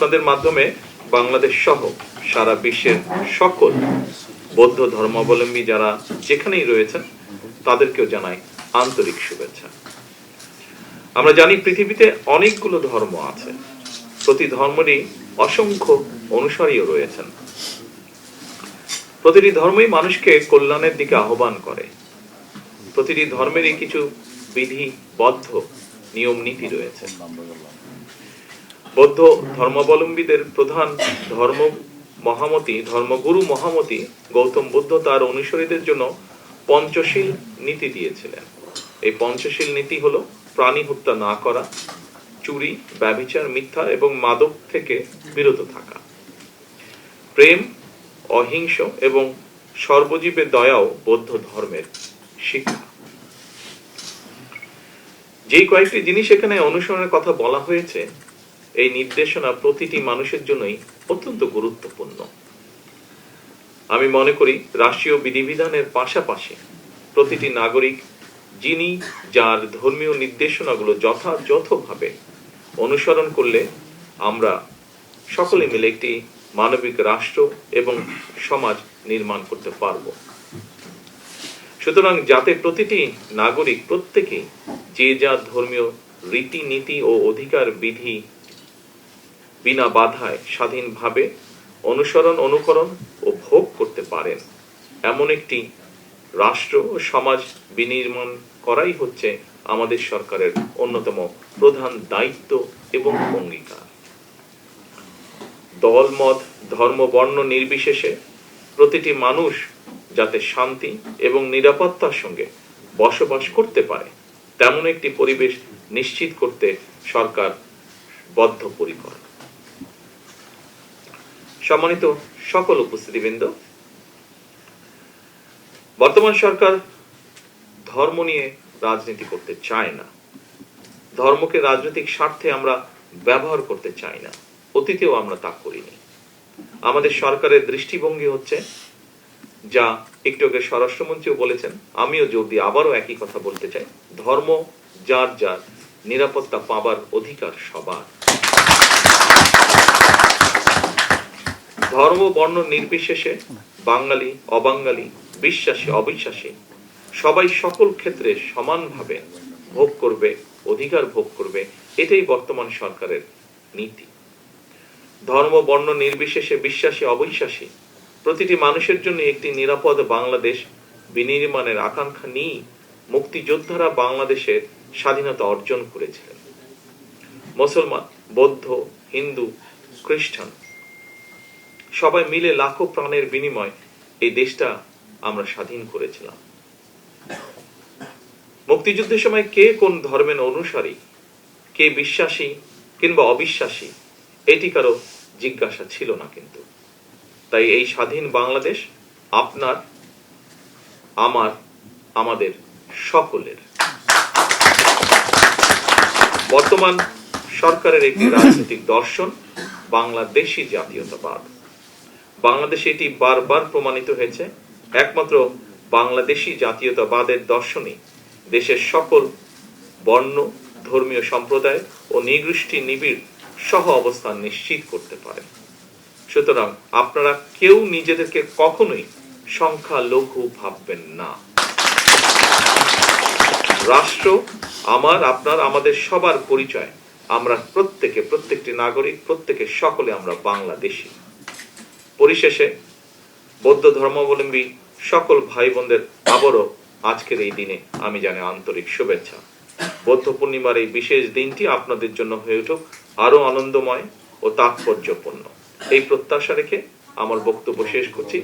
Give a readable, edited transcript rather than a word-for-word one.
আপনাদের মাধ্যমে বাংলাদেশ সহ সারা বিশ্বের সকল বৌদ্ধ ধর্মাবলম্বী যারা যেখানেই রয়েছেন তাদেরকেও জানাই আন্তরিক শুভেচ্ছা। আমরা জানি পৃথিবীতে অনেকগুলো ধর্ম আছে, প্রতি ধর্মেরই অসংখ্য অনুসারীও রয়েছেন। প্রতিটি ধর্মই মানুষকে কল্যাণের দিকে আহ্বান করে। প্রতিটি ধর্মেরই কিছু বিধিবদ্ধ নিয়ম নীতি রয়েছে। বৌদ্ধ ধর্মাবলম্বীদের প্রধান ধর্মগুরু মহামতি গৌতম বুদ্ধ তার অনুসারীদের জন্য পঞ্চশীল নীতি দিয়েছিলেন। এই পঞ্চশীল নীতি হলো প্রাণী হত্যা না করা, চুরি, ব্যভিচার, মিথ্যা এবং মাদক থেকে বিরত থাকা, প্রেম, অহিংস এবং সর্বজীবের দয়াও বৌদ্ধ ধর্মের শিক্ষা। যে কয়েকটি জিনিস এখানে অনুসরণের কথা বলা হয়েছে, এই নির্দেশনা প্রতিটি মানুষের জন্যই অত্যন্ত গুরুত্বপূর্ণ। আমি মনে করি রাষ্ট্রীয় বিধিবিধানের পাশাপাশি প্রতিটি নাগরিক যিনি যার ধর্মীয় নির্দেশনাগুলো যথাযথভাবে অনুসরণ করলে আমরা সকলে মিলে একটি মানবিক রাষ্ট্র এবং সমাজ নির্মাণ করতে পারব। সুতরাং যাতে প্রতিটি নাগরিক প্রত্যেকেই যে যার ধর্মীয় রীতিনীতি ও অধিকার বিধি বিনা বাধায় স্বাধীনভাবে অনুকরণ ও ভোগ করতে পারেন, এমন একটি রাষ্ট্র ও সমাজ বিনির্মাণ করাই হচ্ছে আমাদের সরকারের অন্যতম প্রধান দায়িত্ব এবং অঙ্গীকার। দল, মত, ধর্ম, বর্ণ নির্বিশেষে প্রতিটি মানুষ যাতে শান্তি এবং নিরাপত্তার সঙ্গে বসবাস করতে পারে তেমন একটি পরিবেশ নিশ্চিত করতে সরকার বদ্ধপরিকর। সম্মানিত সকল উপস্থিতিবৃন্দ, বর্তমান সরকার ধর্ম নিয়ে রাজনীতি করতে চায় না। ধর্মকে রাজনৈতিক স্বার্থে আমরা ব্যবহার করতে চাই না, অতীতেও আমরা তা করিনি। আমাদের সরকারের দৃষ্টিভঙ্গি হচ্ছে, যা একটু আগে স্বরাষ্ট্রমন্ত্রীও বলেছেন, আমিও জোর দিয়ে আবারও একই কথা বলতে চাই, ধর্ম যার যার, নিরাপত্তা পাবার অধিকার সবার। ধর্ম বর্ণ নির্বিশেষে বাঙালি অবাঙালি, বিশ্বাসী অবিশ্বাসী সবাই সকল ক্ষেত্রে সমানভাবে ভোগ করবে, অধিকার ভোগ করবে, এটাই বর্তমান সরকারের নীতি। ধর্ম বর্ণ নির্বিশেষে বিশ্বাসী অবিশ্বাসী প্রতিটি মানুষের জন্য একটি নিরাপদ বাংলাদেশ বিনির্মাণের আকাঙ্ক্ষা নিয়ে মুক্তিযোদ্ধারা বাংলাদেশের স্বাধীনতা অর্জন করেছিলেন। মুসলমান, বৌদ্ধ, হিন্দু, খ্রিস্টান সবাই মিলে লাখো প্রাণের বিনিময় এই দেশটা আমরা স্বাধীন করেছিলাম। মুক্তিযুদ্ধের সময় কে কোন ধর্মের অনুসারী, কে বিশ্বাসী কিংবা অবিশ্বাসী, এটি কারো জিজ্ঞাসা ছিল না। কিন্তু তাই এই স্বাধীন বাংলাদেশ আপনার, আমার, আমাদের সকলের। বর্তমান সরকারের একটি রাজনৈতিক দর্শন বাংলাদেশী জাতীয়তাবাদ। বাংলাদেশে এটি বারবার প্রমাণিত হয়েছে। একমাত্র বাংলাদেশী জাতীয়তাবাদের দর্শনই দেশের সকল বর্ণ, ধর্মীয় সম্প্রদায় ও নৃগোষ্ঠী নিবিড় সহ অবস্থান নিশ্চিত করতে পারে। সুতরাং আপনারা কেউ নিজেদেরকে কখনোই সংখ্যালঘু ভাববেন না। রাষ্ট্র আমার, আপনার, আমাদের সবার পরিচয়। আমরা প্রত্যেকটি নাগরিক, সকলে আমরা বাংলাদেশী। পরিশেষে বৌদ্ধ ধর্মাবলম্বী সকল ভাই বোনদের আবারও আজকের এই দিনে আমি জানাই আন্তরিক শুভেচ্ছা। বৌদ্ধ পূর্ণিমার এই বিশেষ দিনটি আপনাদের জন্য হয়ে উঠুক আরো আনন্দময় ও তাৎপর্যপূর্ণ, এই প্রত্যাশা রেখে আমার বক্তব্য শেষ করছি।